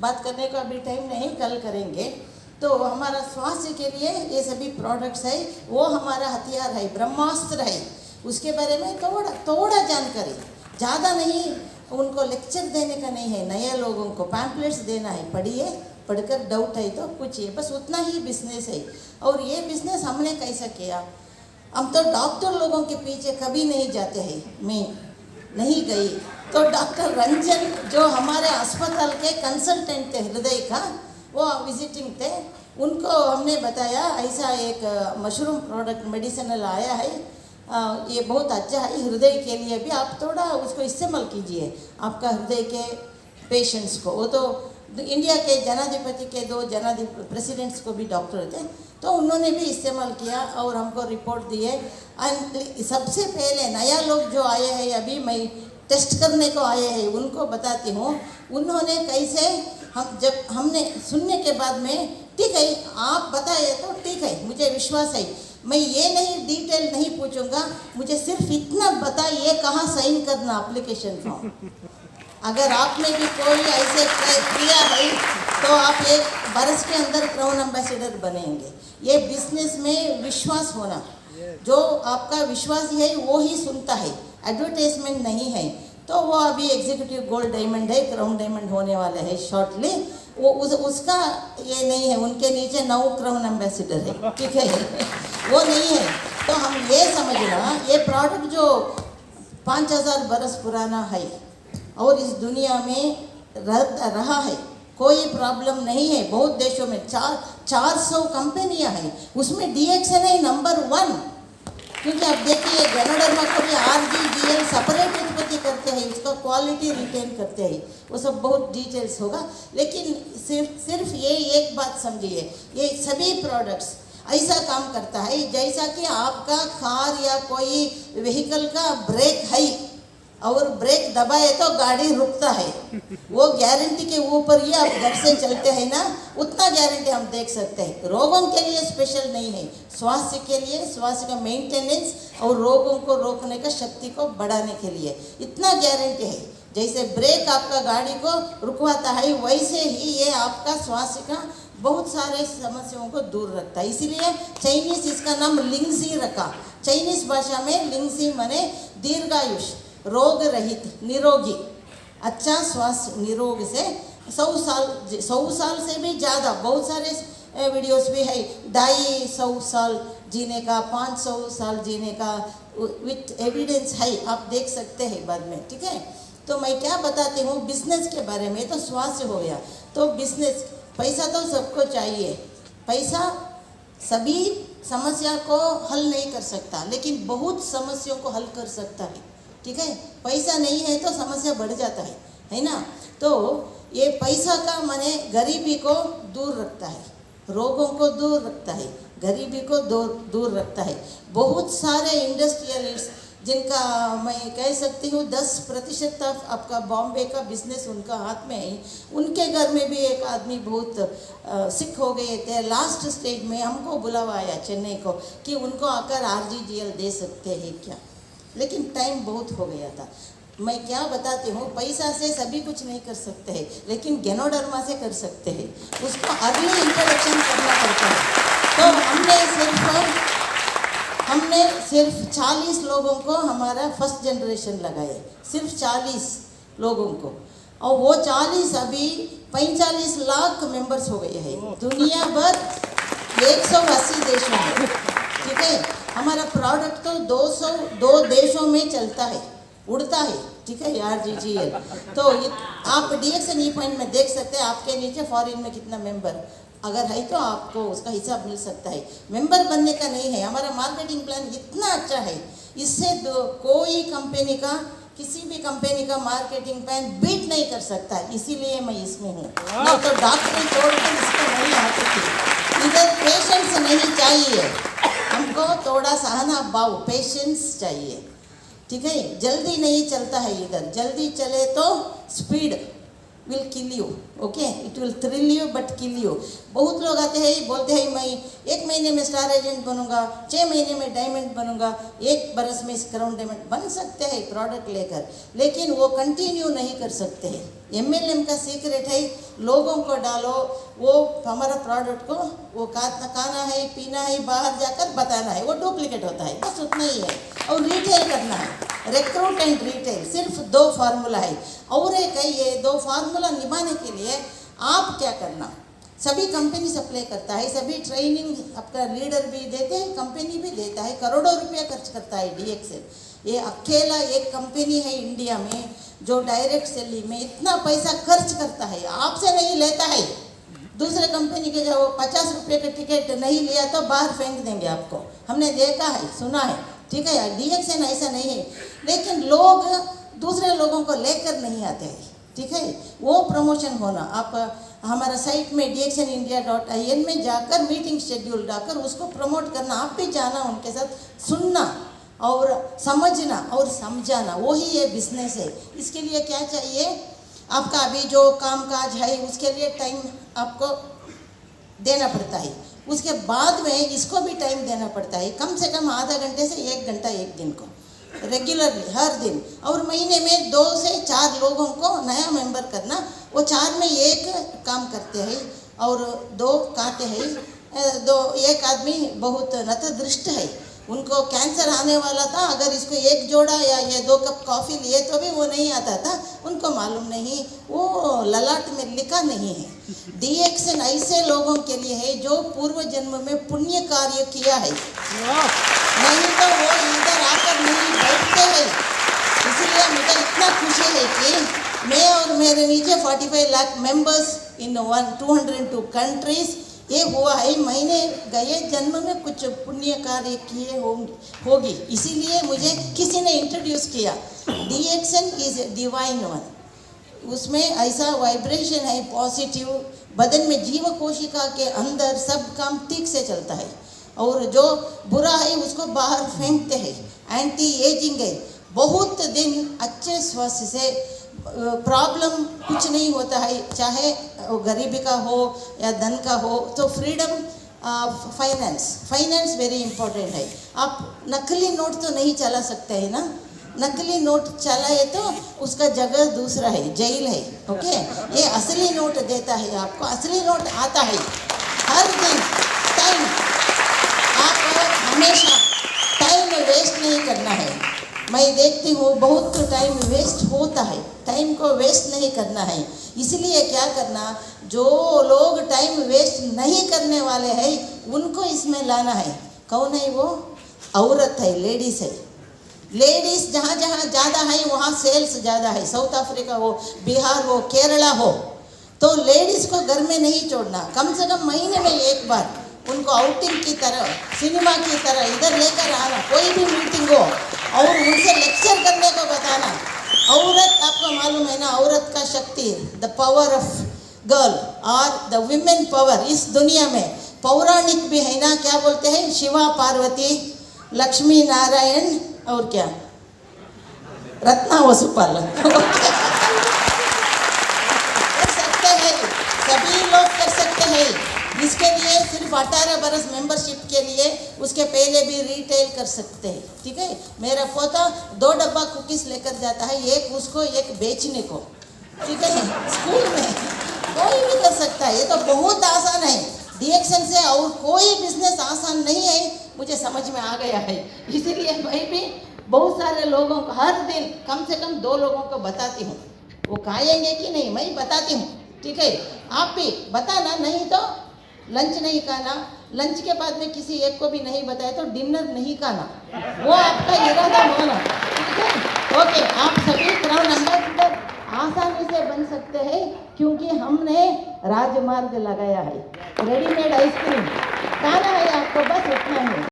बात करने का अभी टाइम नहीं, कल करेंगे। तो हमारा स्वास्थ्य के लिए ये सभी प्रोडक्ट्स है, वो हमारा हथियार है, ब्रह्मास्त्र है। उसके बारे में थोड़ा जानकारी, ज़्यादा नहीं, उनको लेक्चर देने का नहीं है, नए लोगों को पैम्पलेट्स देना है, पढ़िए, पढ़कर डाउट है तो पूछिए, बस उतना ही बिजनेस है। और ये बिजनेस हमने कैसा किया, हम तो डॉक्टर लोगों के पीछे कभी नहीं जाते हैं, मैं नहीं गई। तो डॉक्टर रंजन जो हमारे अस्पताल के कंसल्टेंट थे हृदय का, वो विजिटिंग थे, उनको हमने बताया ऐसा एक मशरूम प्रोडक्ट मेडिसिनल आया है, ये बहुत अच्छा है हृदय के लिए भी, आप थोड़ा उसको इस्तेमाल कीजिए आपका हृदय के पेशेंट्स को। वो तो इंडिया के जनाधिपति के 2 प्रेसिडेंट्स को भी डॉक्टर थे, तो उन्होंने भी इस्तेमाल किया और हमको रिपोर्ट दिए। एंड सबसे पहले नया लोग जो आए हैं, अभी मैं टेस्ट करने को आए हैं, उनको बताती हूँ उन्होंने कैसे, हम जब हमने सुनने के बाद में, ठीक है आप बताए तो ठीक है, मुझे विश्वास है, मैं ये नहीं डिटेल नहीं पूछूंगा, मुझे सिर्फ इतना बताइए कहाँ साइन करना एप्लीकेशन फॉर्म। अगर आपने भी कोई ऐसे किया है तो आप 1 बरस के अंदर क्राउन एम्बेसडर बनेंगे। ये बिजनेस में विश्वास होना, जो आपका विश्वास है वो ही सुनता है, एडवर्टाइजमेंट नहीं है। तो वो अभी एग्जीक्यूटिव गोल्ड डायमंड है, क्राउन डायमंड होने वाला है शॉर्टली, वो उसका ये नहीं है, उनके नीचे 9 क्राउन एम्बेसडर है, ठीक है वो नहीं है। तो हम ये समझना, ये प्रोडक्ट जो 5000 बरस पुराना है और इस दुनिया में रहा है, कोई प्रॉब्लम नहीं है। बहुत देशों में 400 कंपनियां हैं, उसमें DXN है नंबर 1, क्योंकि आप देखिए गैनोडर्मा को भी RGGL सेपरेट उत्पत्ति करते हैं, उसका क्वालिटी रिटेन करते हैं, वो सब बहुत डिटेल्स होगा। लेकिन सिर्फ ये एक बात समझिए, ये सभी प्रोडक्ट्स ऐसा काम करता है जैसा कि आपका कार या कोई व्हीकल का ब्रेक है और ब्रेक दबाए तो गाड़ी रुकता है, वो गारंटी के ऊपर ही आप घर से चलते हैं ना, उतना गारंटी हम देख सकते हैं। रोगों के लिए स्पेशल नहीं है, स्वास्थ्य के लिए, स्वास्थ्य का मेंटेनेंस और रोगों को रोकने का शक्ति को बढ़ाने के लिए इतना गारंटी है। जैसे ब्रेक आपका गाड़ी को रुकवाता है, वैसे ही ये आपका स्वास्थ्य का बहुत सारे समस्याओं को दूर रखता है। इसीलिए चाइनीज इसका नाम लिंगजी रखा। चाइनीज भाषा में लिंगजी माने दीर्घायुष, रोग रहित, निरोगी, अच्छा स्वास्थ्य, निरोग से 100 साल से भी ज़्यादा, बहुत सारे वीडियोस भी है, 250 साल जीने का, 500 साल जीने का विथ एविडेंस है, आप देख सकते हैं बाद में, ठीक है। तो मैं क्या बताती हूँ बिजनेस के बारे में, तो स्वास्थ्य हो गया, तो बिजनेस, पैसा तो सबको चाहिए, पैसा सभी समस्या को हल नहीं कर सकता, लेकिन बहुत समस्याओं को हल कर सकता है, ठीक है। पैसा नहीं है तो समस्या बढ़ जाता है ना। तो ये पैसा का माने गरीबी को दूर रखता है, रोगों को दूर रखता है, गरीबी को दूर रखता है। बहुत सारे इंडस्ट्रियलिस्ट जिनका मैं कह सकती हूँ 10% आपका बॉम्बे का बिजनेस उनका हाथ में है, उनके घर में भी एक आदमी बहुत सिक हो गए थे, लास्ट स्टेज में हमको बुलावा आया चेन्नई को कि उनको आकर RGGL दे सकते हैं क्या, लेकिन टाइम बहुत हो गया था। मैं क्या बताती हूँ, पैसा से सभी कुछ नहीं कर सकते हैं, लेकिन गैनोडर्मा से कर सकते हैं, उसको अर्ली इंट्रोडक्शन करना पड़ता है। तो हमने सिर्फ 40 लोगों को हमारा फर्स्ट जनरेशन लगाए, सिर्फ 40 लोगों को, और वो 40 अभी 45 लाख मेंबर्स हो गए हैं दुनिया भर 180 देशों में, ठीक है। हमारा प्रोडक्ट तो 202 देशों में चलता है, उड़ता है, ठीक है, RGGL। तो आप DXN ई पॉइंट में देख सकते हैं, आपके नीचे फॉरेन में कितना मेंबर अगर है तो आपको उसका हिसाब मिल सकता है। मेंबर बनने का नहीं है, हमारा मार्केटिंग प्लान इतना अच्छा है, इससे कोई कंपनी का, किसी भी कंपनी का मार्केटिंग प्लान बीट नहीं कर सकता, इसीलिए मैं इसमें हूँ। नहीं तो डॉक्टरी छोड़कर इसको नहीं आती थी। इधर पेशेंस नहीं चाहिए हमको, थोड़ा सहना भाव, पेशेंस चाहिए, ठीक है। जल्दी नहीं चलता है इधर, जल्दी चले तो speed will kill you, okay, it will thrill you but kill you. बहुत लोग आते हैं बोलते हैं मैं 1 महीने में स्टार एजेंट बनूंगा, 6 महीने में डायमंड बनूंगा, 1 बरस में क्राउन डायमंड बन सकते हैं प्रोडक्ट लेकर, लेकिन वो कंटिन्यू नहीं कर सकते हैं। MLM का सीक्रेट है, लोगों को डालो, वो हमारा प्रोडक्ट को वो खाना है, पीना है, बाहर जाकर बताना है, वो डुप्लीकेट होता है, बस उतना ही है। और रिटेल करना है, रिक्रूट एंड रिटेल, सिर्फ 2 फार्मूला है। और एक है, ये 2 फार्मूला निभाने के लिए आप क्या करना, सभी कंपनी सप्लाई करता है, सभी ट्रेनिंग आपका लीडर भी देते हैं, कंपनी भी देता है, करोड़ों रुपया खर्च करता है DXN। ये अकेला एक कंपनी है इंडिया में जो डायरेक्ट सेलिंग में इतना पैसा खर्च करता है, आपसे नहीं लेता है। दूसरे कंपनी के जो 50 रुपये का टिकट नहीं लिया तो बाहर फेंक देंगे आपको, हमने देखा है, सुना है, ठीक है। DXN ऐसा नहीं है, लेकिन लोग दूसरे लोगों को लेकर नहीं आते हैं, ठीक है। वो प्रमोशन होना, आप हमारा साइट में dxnindia.in में जाकर मीटिंग शेड्यूल डालकर उसको प्रमोट करना, आप भी जाना, उनके साथ सुनना और समझना और समझाना, वही ये बिजनेस है। इसके लिए क्या चाहिए, आपका अभी जो कामकाज है उसके लिए टाइम आपको देना पड़ता है, उसके बाद में इसको भी टाइम देना पड़ता है, कम से कम आधा घंटे से 1 घंटा एक दिन को, रेगुलरली हर दिन। और महीने में 2 से 4 लोगों को नया मेंबर करना, वो 4 में 1 काम करते हैं और 2 खाते हैं। 1 आदमी बहुत नतदृष्ट है, उनको कैंसर आने वाला था, अगर इसको 1 जोड़ा या ये 2 कप कॉफ़ी लिए तो भी वो नहीं आता था, उनको मालूम नहीं, वो ललाट में लिखा नहीं है। DXN ऐसे लोगों के लिए है जो पूर्व जन्म में पुण्य कार्य किया है, नहीं तो वो इधर आकर नहीं बैठते हैं। इसलिए मुझे इतना खुशी है कि मैं और मेरे नीचे 45 लाख मेंबर्स इन 202 कंट्रीज, ये हुआ है, मैंने गए जन्म में कुछ पुण्य कार्य किए होगी, इसीलिए मुझे किसी ने इंट्रोड्यूस किया। DXN इज डिवाइन वन, उसमें ऐसा वाइब्रेशन है पॉजिटिव, बदन में जीव कोशिका के अंदर सब काम ठीक से चलता है, और जो बुरा है उसको बाहर फेंकते हैं। एंटी एजिंग है, बहुत दिन अच्छे स्वास्थ्य से प्रॉब्लम कुछ नहीं होता है, चाहे गरीबी का हो या धन का हो। तो फ्रीडम फाइनेंस वेरी इंपॉर्टेंट है। आप नकली नोट तो नहीं चला सकते हैं ना, नकली नोट चलाए तो उसका जगह दूसरा है, जेल है, ओके। ये असली नोट देता है आपको, असली नोट आता है हर दिन। टाइम, आप हमेशा टाइम वेस्ट नहीं करना है। मैं देखती हूँ बहुत टाइम वेस्ट होता है, टाइम को वेस्ट नहीं करना है। इसलिए क्या करना, जो लोग टाइम वेस्ट नहीं करने वाले हैं उनको इसमें लाना है। कौन है वो? औरत है, लेडीज़ है। लेडीज़ जहाँ जहाँ ज़्यादा है वहाँ सेल्स ज़्यादा है, साउथ अफ्रीका हो, बिहार हो, केरला हो। तो लेडीज़ को घर में नहीं छोड़ना, कम से कम महीने में 1 बार उनको आउटिंग की तरह, सिनेमा की तरह इधर लेकर आना, कोई भी मीटिंग हो, और उनसे लेक्चर करने को बताना। औरत, आपको मालूम है ना, औरत का शक्ति, द पावर ऑफ गर्ल और द विमेन पावर इस दुनिया में पौराणिक भी है ना, क्या बोलते हैं, शिवा पार्वती, लक्ष्मी नारायण और क्या, रत्ना वसुपाल कर सकते हैं, सभी लोग कर सकते हैं। इसके लिए सिर्फ 18 बरस मेंबरशिप के लिए, उसके पहले भी रिटेल कर सकते हैं, ठीक है। मेरा पोता 2 डब्बा कुकीज़ लेकर जाता है, एक उसको एक बेचने को, ठीक है। स्कूल में कोई भी कर सकता है, ये तो बहुत आसान है। DXN से और कोई बिजनेस आसान नहीं है, मुझे समझ में आ गया है। इसीलिए मैं भी बहुत सारे लोगों को हर दिन कम से कम 2 लोगों को बताती हूँ, वो खाएंगे कि नहीं मैं बताती हूँ, ठीक है। आप भी बताना, नहीं तो लंच नहीं खाना, लंच के बाद में किसी एक को भी नहीं बताया तो डिनर नहीं खाना, वो आपका इरादा होना, ठीक है। ओके, आप सभी क्राउन एम्बेसडर आसानी से बन सकते हैं, क्योंकि हमने राजमार्ग लगाया है। रेडीमेड आइसक्रीम खाना है आपको, बस उतना ही।